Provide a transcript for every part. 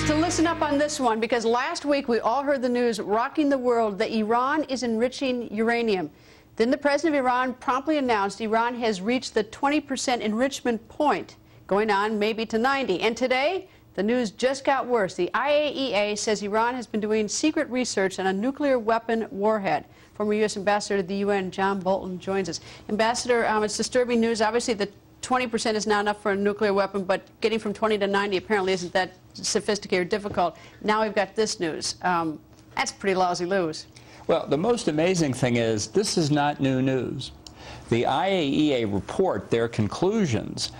to listen up on this one, because last week we all heard the news rocking the world that Iran is enriching uranium. Then the president of Iran promptly announced Iran has reached the 20% enrichment point, going on maybe to 90. And today, the news just got worse. The IAEA says Iran has been doing secret research on a nuclear weapon warhead. Former U.S. Ambassador to the UN, John Bolton, joins us. Ambassador, it's disturbing news. Obviously, the 20% is not enough for a nuclear weapon, but getting from 20 to 90 apparently isn't that sophisticated or difficult. Now we've got this news. That's pretty lousy news. Well, the most amazing thing is this is not new news. The IAEA report, their conclusions,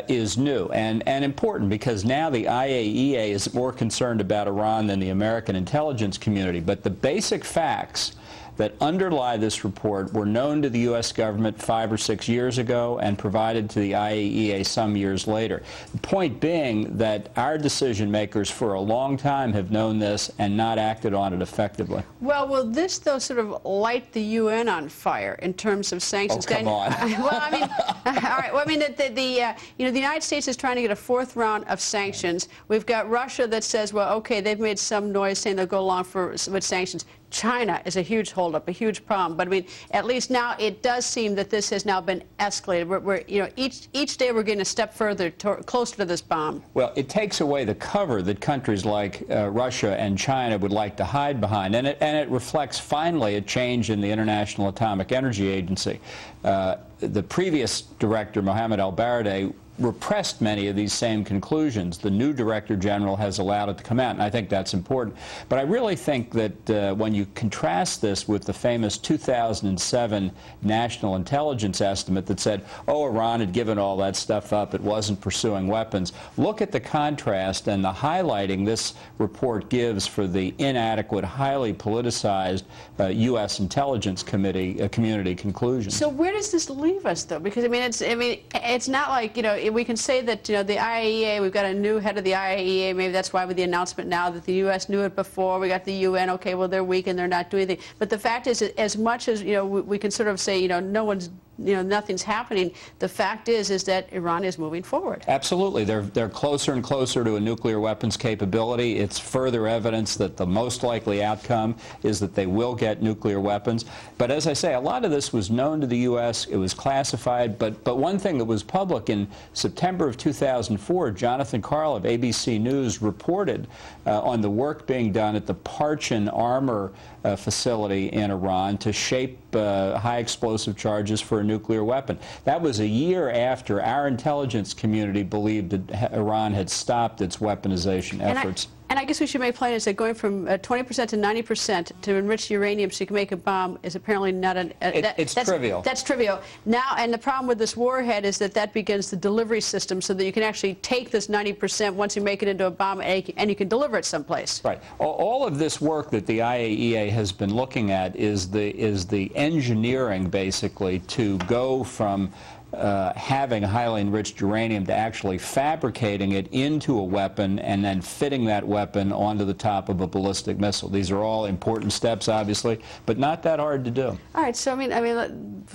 is new and important, because now the IAEA is more concerned about Iran than the American intelligence community. But the basic facts that underlie this report were known to the U.S. government 5 or 6 years ago and provided to the IAEA some years later. The point being that our decision makers for a long time have known this and not acted on it effectively. Well, will this, though, sort of light the UN on fire in terms of sanctions? Oh, come on. Well, I mean, all right. Well, I mean, the United States is trying to get a 4th round of sanctions. We've got Russia that says, well, okay, they've made some noise saying they'll go along with sanctions. China is a huge holdup, a huge problem. But I mean, at least now it does seem that this has now been escalated. Each day we're getting a step further, closer to this bomb. Well, it takes away the cover that countries like Russia and China would like to hide behind, and it reflects finally a change in the International Atomic Energy Agency. The previous director, Mohammed al-Baradei, repressed many of these same conclusions. The new Director General has allowed it to come out, and I think that's important. But I really think that when you contrast this with the famous 2007 National Intelligence Estimate that said, oh, Iran had given all that stuff up, it wasn't pursuing weapons, look at the contrast and the highlighting this report gives for the inadequate, highly politicized U.S. intelligence community conclusions. So where does this leave us, though? Because it's not like, we can say that, the IAEA, we've got a new head of the IAEA. Maybe that's why with the announcement now that the U.S. knew it before. We got the UN. Okay, well, they're weak and they're not doing anything. But the fact is, as much as, we can sort of say, no one's, nothing's happening, the fact is that Iran is moving forward. Absolutely. They're closer and closer to a nuclear weapons capability. It's further evidence that the most likely outcome is that they will get nuclear weapons. But as I say, a lot of this was known to the U.S. It was classified. But one thing that was public in September of 2004, Jonathan Karl of ABC News reported on the work being done at the Parchin armor facility in Iran to shape high explosive charges for a nuclear weapon. That was a year after our intelligence community believed that Iran had stopped its weaponization efforts. And I guess we should make plain is that going from 20% to 90% to enrich uranium so you can make a bomb is apparently not it's trivial. That's trivial. Now, and the problem with this warhead is that begins the delivery system so that you can actually take this 90% once you make it into a bomb and you can deliver it someplace. Right. All of this work that the IAEA has been looking at is the engineering, basically, to go from having highly enriched uranium to actually fabricating it into a weapon and then fitting that weapon onto the top of a ballistic missile. These are all important steps, obviously, but not that hard to do. All right. So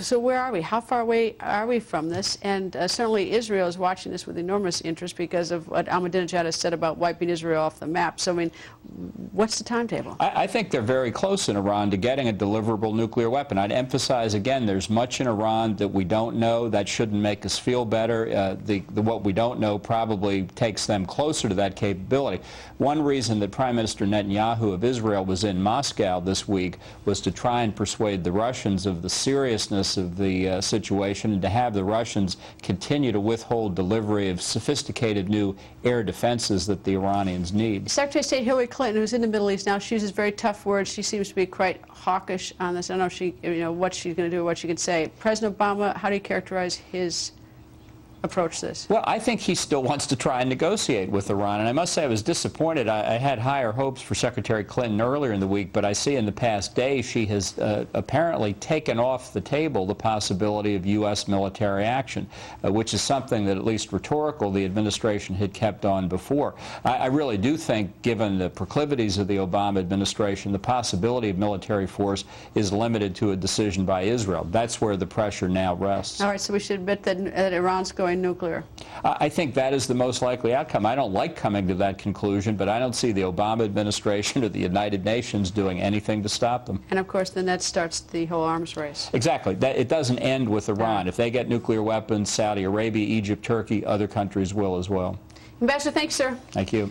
so where are we? How far away are we from this? And certainly Israel is watching this with enormous interest because of what Ahmadinejad has said about wiping Israel off the map. So what's the timetable? I think they're very close in Iran to getting a deliverable nuclear weapon. I'd emphasize again, there's much in Iran that we don't know. That shouldn't make us feel better. What we don't know probably takes them closer to that capability. One reason that Prime Minister Netanyahu of Israel was in Moscow this week was to try and persuade the Russians of the seriousness of the situation and to have the Russians continue to withhold delivery of sophisticated new air defenses that the Iranians need. Secretary of State Hillary Clinton, who's in the Middle East now, she uses very tough words. She seems to be quite hawkish on this. I don't know if what she's going to do or what she can say. President Obama, how do you characterize his approach this? Well, I think he still wants to try and negotiate with Iran, and I must say I was disappointed. I had higher hopes for Secretary Clinton earlier in the week, but I see in the past day she has apparently taken off the table the possibility of U.S. military action, which is something that, at least rhetorical, the administration had kept on before. I really do think, given the proclivities of the Obama administration, the possibility of military force is limited to a decision by Israel. That's where the pressure now rests. All right, so we should admit that Iran's going destroying nuclear? I think that is the most likely outcome. I don't like coming to that conclusion, but I don't see the Obama administration or the United Nations doing anything to stop them. And of course, then that starts the whole arms race. Exactly. It doesn't end with Iran. If they get nuclear weapons, Saudi Arabia, Egypt, Turkey, other countries will as well. Ambassador, thanks, sir. Thank you.